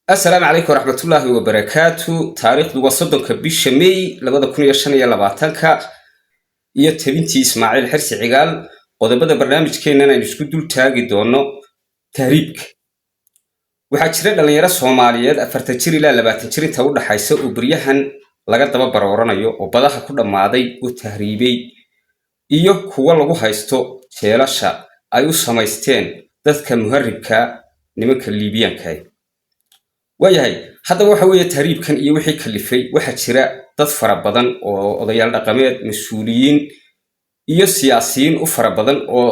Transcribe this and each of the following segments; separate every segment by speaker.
Speaker 1: السلام عليكم ورحمة الله وبركاته. تاريخ وصدق بالشمي لبدا كونية شنية لباتنكا يتبنتي إسماعيل حرسي عقال قدبدا برنامج كينانا نسكدو التاقي دونو تهريبك waxaa jira dhalinyaro Soomaaliyeed afartan jir ilaa 20 jir inta u dhaxaysa oo bariyahan laga daba baroranayo oo badaha ku dhamaaday oo tahriibay iyo kuwa lagu haysto jeelasha ay u samaysteen dadka muharribka nimanka Liibiyaanka waayahay haddaba waxa weeye tahriibkan iyo wixii kalifay waxa jira dad fara badan oo odayaal dhaqameed mas'uuliyiin iyo siyaasiyiin u fara badan oo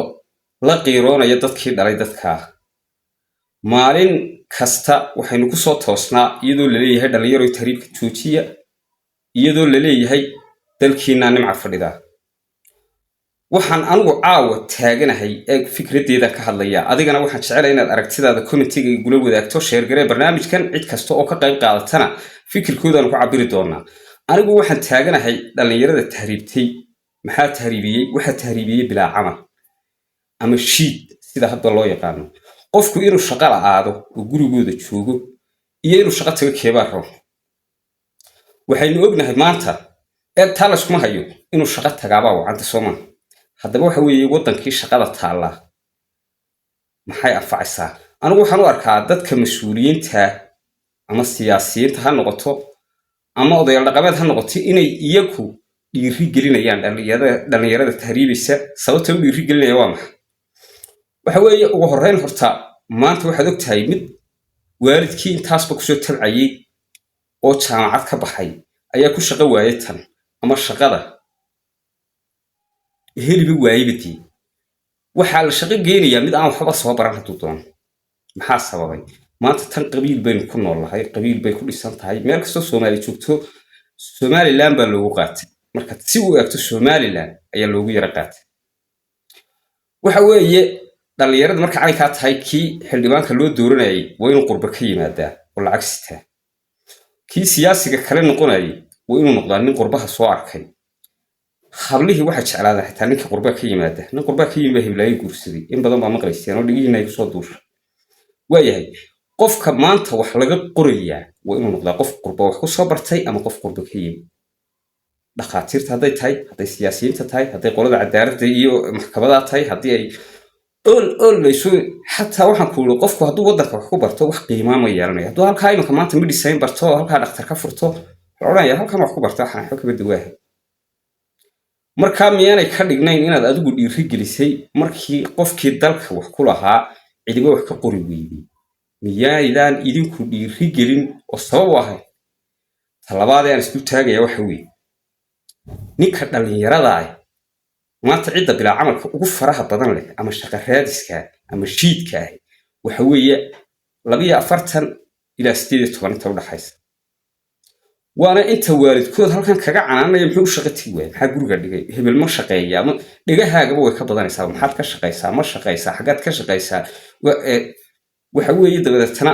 Speaker 1: la qiiroonaya dadkii dhalay dadka maalin kasta waxaynu ku soo toosnaa iyadoo la leeyahay dhalinyaro tahriibka joojiya iyadoo la leeyahay dalkiina nimca fadhida waxaan anigu caawa taaganahay ee fikradeeda ka hadlaya adigana waxaan jecelahay inaad aragtidaada commentiga igula wadaagto share garee barnaamijkan cid kasta oo ka qayb qaadatana fikirkoodan ku cabiri doonaa anigu waxaan taaganahay dhalinyarada tahriibtay maxaa tahriibiyay waxa tahriibiyay bilaa camal ama shiid sida hadda loo yaqaan qofku inuu shaqo aado oo gurigooda joogo iyo inuu shaqo tago keebaa rabo waxaynu ognahay maanta ee taalash ma hayo inuu shaqo tagaaba wacanta Soomaaliya haddaba waxa weeye wadankii shaqada taala maxay anfacaysaa anigu waxaan u arkaa dadka mas'uuliyiinta ama siyaasiyiinta ha noqoto ama odayaal dhaqameed ha noqoto inay iyagu dhiiri gelinayaan dhalinyarada tahriibisa sababta uu dhiiri gelinaya waa maxay waxa weeye ugu horeyn horta maanta waxaad ogtahay mid waalidkii intaasba ku soo tabcayay oo jaamacad ka baxay ayaa ku shaqo waayay tan ama shaqada heliba waayibti waxa la shaqo geenaya mid aan waxba soo baran haduu doono maxaa sababay maanta tan qabiil baynu ku noolahay qabiil bay ku dhisan tahay meel kasta Soomaali joogto Somaliland baa loogu qaatay marka si uu eegto Somaliland ayaa loogu yara qaatay waxa weeye dhalinyarada marka ay ka tahay kii xildhibaanka loo dooranayay waa inuu qurba ka yimaadaa oo lacag sitaa kii siyaasiga kale noqonayay waa inuu noqdaa nin qurbaha soo arkay hablihi waxa jeclaada xitaa ninka qurba ka yimaada nin qurba ka yimaada hiblaayi guursaday in badan baa maqlaysteen oo dhigiina ay soo duushay waayahay qofka maanta wax laga qorayaa waa inuu noqdaa qof qurba wax ku soo bartay ama qof qurba ka yimid dhaqaatiirta hadday tahay hadday siyaasiyiinta tahay hadday qolada cadaaladda iyo maxkamadaha tahay haddii ay all laysu xataa waxaan ku yiri qofku hadduu wadanka wax ku barto wax qiimaa ma yeelanayo hadduu halkaa imanka maanta medicine barto halkaa dhakhtar ka furto oranaya halkan wax ku barto waxaan xog ka badawaahay marka miyaanay ka dhignayn inaad adigu dhiiri gelisay markii qofkii dalka wax ku lahaa cidiba wax ka qori weeyay miyaanaydan idinku dhiiri gelin oo sabab u ahay talabaad aan isku taagaya waxa weey ninka dhalinyarada ah maanta cidda bilaa camalka ugu faraha badan leh ama shaqo raadiska ama shiidka waxa weeye 42 ilaa 18 inta u dhaxaysa waana inta waalidkood halkan kaga canaanaya muxuu shaqo tigwaan maxaa guriga dhigay hebel ma shaqeeyaa ma dhigahaaga way ka badanaysaa maxaad ka shaqeysaa ma shaqeysaa xagaad ka shaqeysaa waxa weeye dabadeetana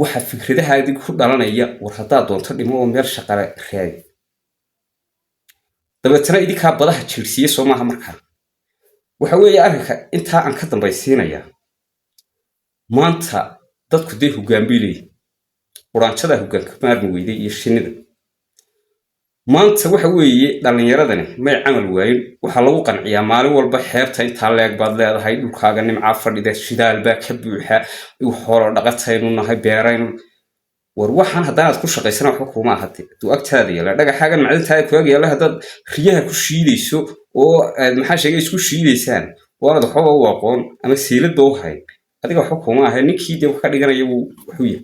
Speaker 1: waxa fikradahaadi ku dhalanaya war hadaa doonto dhimo oo meel shaqo raadi dabeetana idinka badaha jiirsiye Soomaha markaa waxa weeye arrinka inta aan ka dambaysiinaya maanta dadku day hogaambilay quraanjada hoggaanka maarmi weyday iyo shinida maanta waxa weeye dhalinyaradani may camal waayin waxa lagu qanciyaa maalin walba xeebta inta leeg baad leedahay dhulkaaga nimca fadhida shidaal baa ka buuxa uu xoolo dhaqataynu nahay beeraynu war waxaan haddaad ku shaqaysana waxba kuma ahati duu agtaada yeela dhagaxaagan macdintaada ku agyaala haddaad riyaha ku shiidayso oo maxaa sheegay isku shiidaysaan waana waxba u aqoon ama siilada u hay adiga waxba kuma ahay ninkii dib ka dhiganaya wuxuu yahay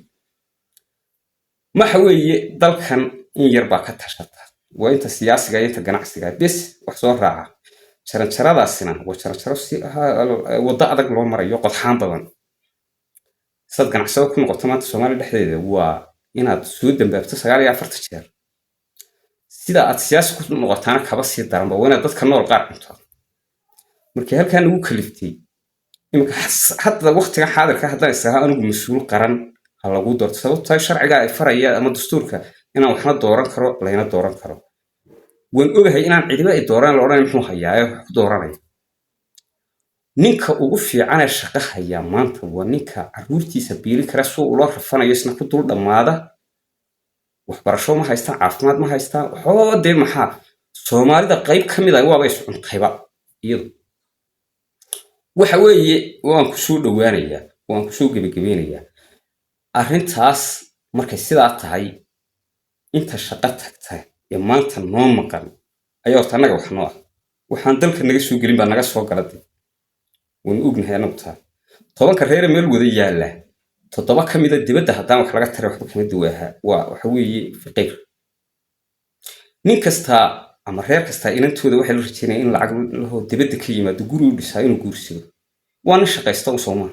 Speaker 1: waxa weeye dalkan in yar baa ka tashata waa inta siyaasiga inta ganacsiga bes wax soo raaca jaranjaradaasina waa jaranjaro si wada adag loo marayo qodxaan badan sad ganacsado ku noqoto maanta Soomaaliya dhexdeeda waa inaad soo dambaabto 49 jeer sida aad siyaasi ku noqotaana kaba sii daran ba wanaag dadka nool qaar cunto markii halkaan ugu kaliftay imka hadda waqtiga xaadirka haddana isaga anigu mas'uul qaran lagu doorto sababtoo sharciga ay faraya ama dastuurka inaan waxna dooran karo layna dooran karo waan ogahay inaan cidiba ay dooran la oran muxuu hayaa wax ku dooranay ninka ugu fiican ee shaqo haya maanta waa ninka caruurtiisa biili kara soo ula rafanayo isna ku dul dhammaada waxbarasho ma haystaan caafimaad ma haystaan waxoo dee maxaa soomaalida qayb ka mid ah waaba is cuntayba iyadu waxa weeye waan ku soo dhowaanayaa waan ku soo gebagabeynayaa arrintaas markay sidaa tahay inta shaqo tagta ee maanta noo maqan ayaa horta annaga wax noo ah waxaan dalka naga soo gelin baa naga soo galaday waan ognahay anagu taa 10 reer meel wada yaala 7 ka mid ah dibadda haddaan wax laga taray waxba kama duwaaha waa waxa weeye fiqiir nin kasta ama reer kasta inantooda waxay la rajeynayaan in lacag laho dibadda ka yimaado guri u dhisaa inuu guursado waana shaqaysta u Soomaa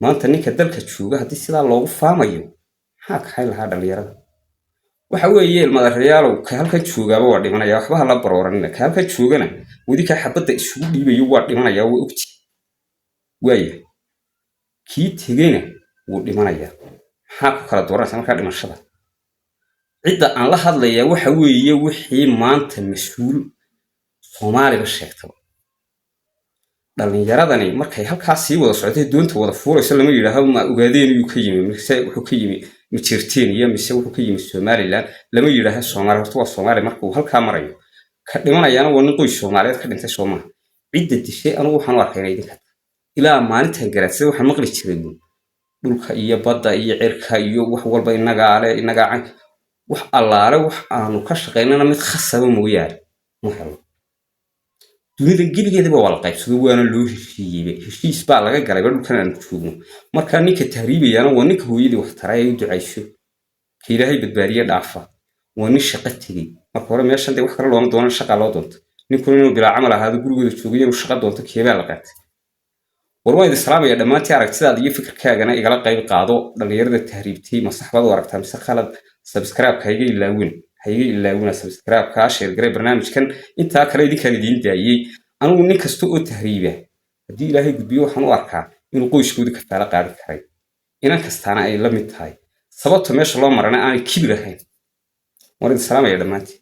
Speaker 1: maanta ninka dalka jooga haddii sidaa loogu faamayo maxaa ka hay lahaa dhalinyarada waxa weeye ilmadareyaalow ka halkan joogaaba waa dhimanaya waxba la barooranina ka halkan joogana wadi ka xabadda isugu dhiibayo waa dhimanaya waa ogti waaya kii tegayna wuu dhimanaya maxaa ku kala dooranaysa markaa dhimashada cidda aan la hadlayaa waxa weeye wixii maanta mas'uul Soomaaliga sheegtay dhalinyaradani markay halkaas sii wada socday doonta wada fuurayso lama yiraahdo ma ogaadeen inuu ka yimi mise wuxuu ka yimi ma jirteen iyo mise wuxuu ka yimi Soomaaliland lama yiraahdo Soomaali horta waa Soomaali markuu halka marayo ka dhimanayana waa nin qoys Soomaaliyeed ka dhintay Soomaali cidda dishay anigu waxaan u arkaynaa idinka ilaa maalintan garaadsaday waxaan maqli jiray dhulka iyo badda iyo cirka iyo wax walba inaga wax allaale wax aanu ka shaqeynana mid khasaba mooyaane ma helo dunida geligeedaba waa la qaybsaday waana loo heshiiyay heshiis baa laga galay dhulkan aan joogno marka ninka tahriibayana waa ninka hooyadii wax taray ay u ducayso ka ilaahay badbaadiye dhaafa waa nin shaqo tagay marka hore meeshan wax kale looma doonan shaqa loo doonto ninkuna inuu bilaa camal ahaado gurigooda joogay inuu shaqo doonto keebaa la qaatay warwaan islaamaya dhamaantii aragtidaada iyo fikirkaagana igala qayb qaado dhalinyarada tahriibtay masaxbada aragtaa mise khalad subscribe ka iga ilaawina subscribe ka share garay barnaamijkan inta kale idinkaan idin daayay anigu nin kasta oo tahriiba hadii ilaahay gudbiyo waxaan u arkaa inuu qoyskooda ka taala qaadi karay inan kastaana ay la mid tahay sababta meesha loo marana aan kibir ahayn war islaamaya dhamaantii